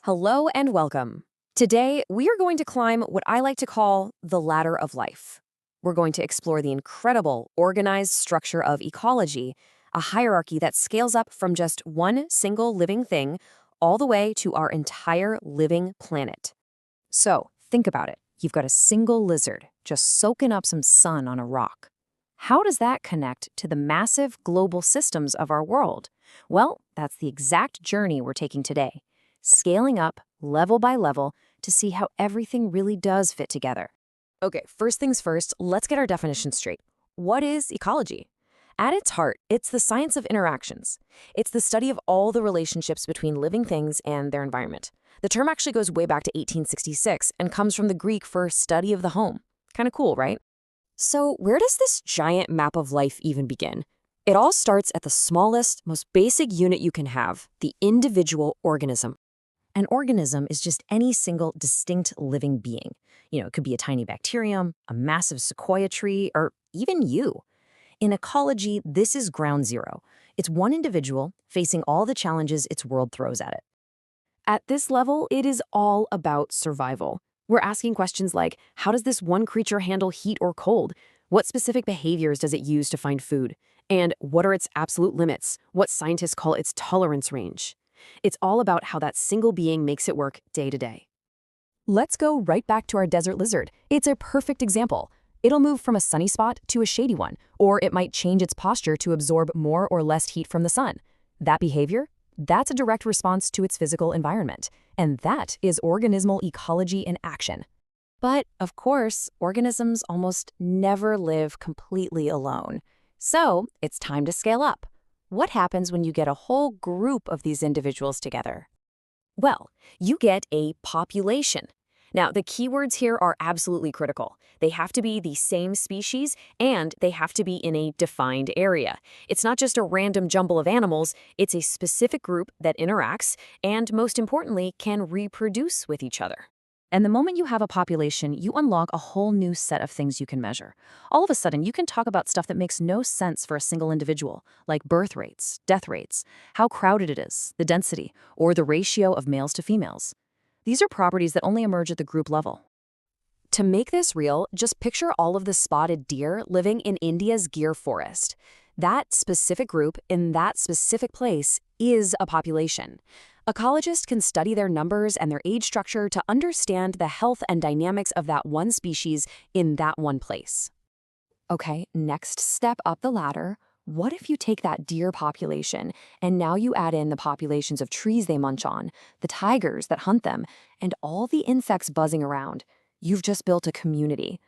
Hello and welcome. Today, we are going to climb what I like to call the ladder of life. We're going to explore the incredible, organized structure of ecology, a hierarchy that scales up from just one single living thing all the way to our entire living planet. So, think about it. You've got a single lizard just soaking up some sun on a rock. How does that connect to the massive global systems of our world? Well, that's the exact journey we're taking today. Scaling up, level by level, to see how everything really does fit together. Okay, first things first, let's get our definition straight. What is ecology? At its heart, it's the science of interactions. It's the study of all the relationships between living things and their environment. The term actually goes way back to 1866 and comes from the Greek for study of the home. Kind of cool, right? So where does this giant map of life even begin? It all starts at the smallest, most basic unit you can have, the individual organism. An organism is just any single distinct living being. It could be a tiny bacterium, a massive sequoia tree, or even you. In ecology, this is ground zero. It's one individual facing all the challenges its world throws at it. At this level, it is all about survival. We're asking questions like, how does this one creature handle heat or cold? What specific behaviors does it use to find food? And what are its absolute limits? What scientists call its tolerance range? It's all about how that single being makes it work day to day. Let's go right back to our desert lizard. It's a perfect example. It'll move from a sunny spot to a shady one, or it might change its posture to absorb more or less heat from the sun. That behavior? That's a direct response to its physical environment. And that is organismal ecology in action. But, of course, organisms almost never live completely alone. So, it's time to scale up. What happens when you get a whole group of these individuals together? Well, you get a population. Now, the keywords here are absolutely critical. They have to be the same species, and they have to be in a defined area. It's not just a random jumble of animals, it's a specific group that interacts, and most importantly, can reproduce with each other. And the moment you have a population, you unlock a whole new set of things you can measure. All of a sudden, you can talk about stuff that makes no sense for a single individual, like birth rates, death rates, how crowded it is, the density, or the ratio of males to females. These are properties that only emerge at the group level. To make this real, just picture all of the spotted deer living in India's Gir forest. That specific group in that specific place is a population. Ecologists can study their numbers and their age structure to understand the health and dynamics of that one species in that one place. Okay, next step up the ladder. What if you take that deer population and now you add in the populations of trees they munch on, the tigers that hunt them, and all the insects buzzing around? You've just built a community.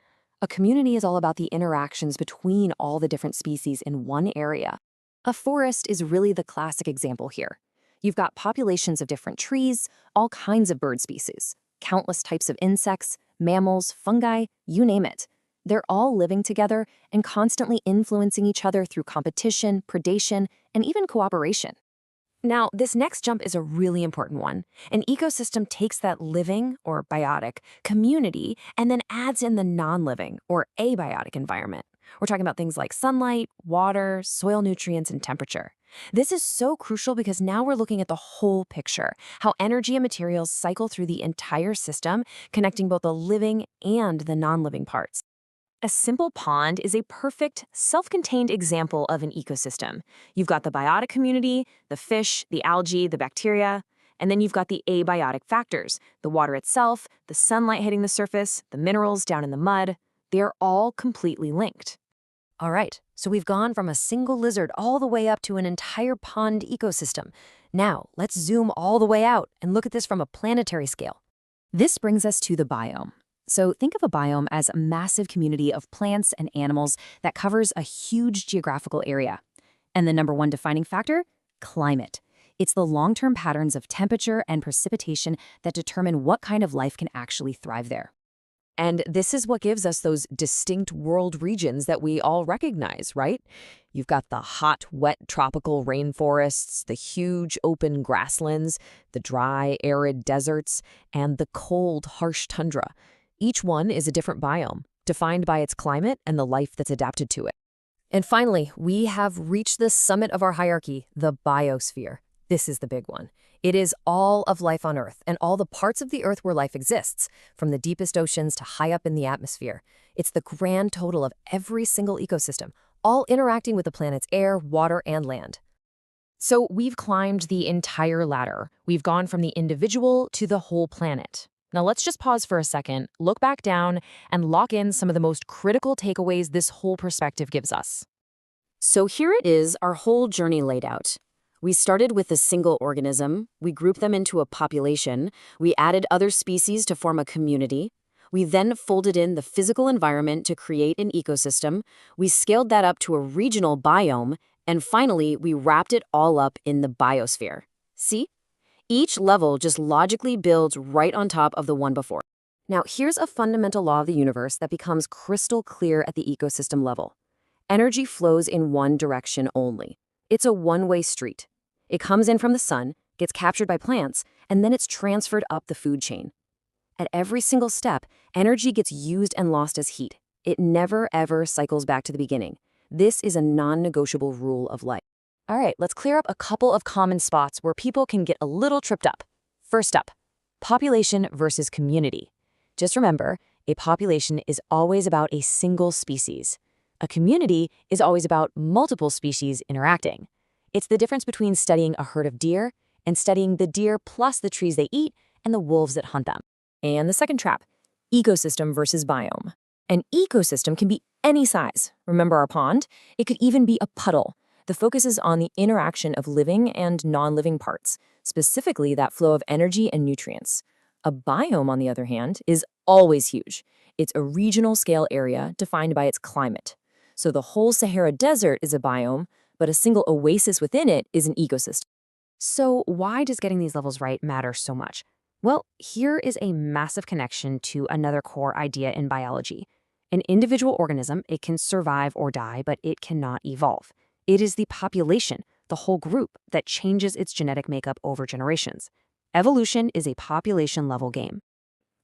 A community is all about the interactions between all the different species in one area. A forest is really the classic example here. You've got populations of different trees, all kinds of bird species, countless types of insects, mammals, fungi, you name it. They're all living together and constantly influencing each other through competition, predation, and even cooperation. Now, this next jump is a really important one. An ecosystem takes that living, or biotic, community and then adds in the non-living, or abiotic environment. We're talking about things like sunlight, water, soil nutrients, and temperature. This is so crucial because now we're looking at the whole picture, how energy and materials cycle through the entire system, connecting both the living and the non-living parts. A simple pond is a perfect, self-contained example of an ecosystem. You've got the biotic community, the fish, the algae, the bacteria, and then you've got the abiotic factors, the water itself, the sunlight hitting the surface, the minerals down in the mud. They're all completely linked. All right, so we've gone from a single lizard all the way up to an entire pond ecosystem. Now, let's zoom all the way out and look at this from a planetary scale. This brings us to the biome. So think of a biome as a massive community of plants and animals that covers a huge geographical area. And the number one defining factor? Climate. It's the long-term patterns of temperature and precipitation that determine what kind of life can actually thrive there. And this is what gives us those distinct world regions that we all recognize, right? You've got the hot, wet tropical rainforests, the huge open grasslands, the dry, arid deserts, and the cold, harsh tundra. Each one is a different biome, defined by its climate and the life that's adapted to it. And finally, we have reached the summit of our hierarchy, the biosphere. This is the big one. It is all of life on Earth and all the parts of the Earth where life exists, from the deepest oceans to high up in the atmosphere. It's the grand total of every single ecosystem, all interacting with the planet's air, water, and land. So we've climbed the entire ladder. We've gone from the individual to the whole planet. Now let's just pause for a second, look back down, and lock in some of the most critical takeaways this whole perspective gives us. So here it is, our whole journey laid out. We started with a single organism, we grouped them into a population, we added other species to form a community, we then folded in the physical environment to create an ecosystem, we scaled that up to a regional biome, and finally, we wrapped it all up in the biosphere. See? Each level just logically builds right on top of the one before. Now, here's a fundamental law of the universe that becomes crystal clear at the ecosystem level. Energy flows in one direction only. It's a one-way street. It comes in from the sun, gets captured by plants, and then it's transferred up the food chain. At every single step, energy gets used and lost as heat. It never, ever cycles back to the beginning. This is a non-negotiable rule of life. All right, let's clear up a couple of common spots where people can get a little tripped up. First up, population versus community. Just remember, a population is always about a single species. A community is always about multiple species interacting. It's the difference between studying a herd of deer and studying the deer plus the trees they eat and the wolves that hunt them. And the second trap, ecosystem versus biome. An ecosystem can be any size. Remember our pond? It could even be a puddle. The focus is on the interaction of living and non-living parts, specifically that flow of energy and nutrients. A biome, on the other hand, is always huge. It's a regional scale area defined by its climate. So the whole Sahara Desert is a biome, but a single oasis within it is an ecosystem. So why does getting these levels right matter so much? Well, here is a massive connection to another core idea in biology. An individual organism, it can survive or die, but it cannot evolve. It is the population, the whole group, that changes its genetic makeup over generations. Evolution is a population-level game.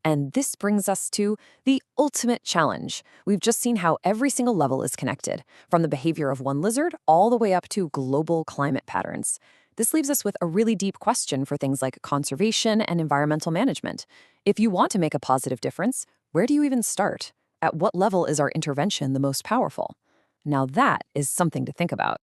And this brings us to the ultimate challenge. We've just seen how every single level is connected, from the behavior of one lizard all the way up to global climate patterns. This leaves us with a really deep question for things like conservation and environmental management. If you want to make a positive difference, where do you even start? At what level is our intervention the most powerful? Now that is something to think about.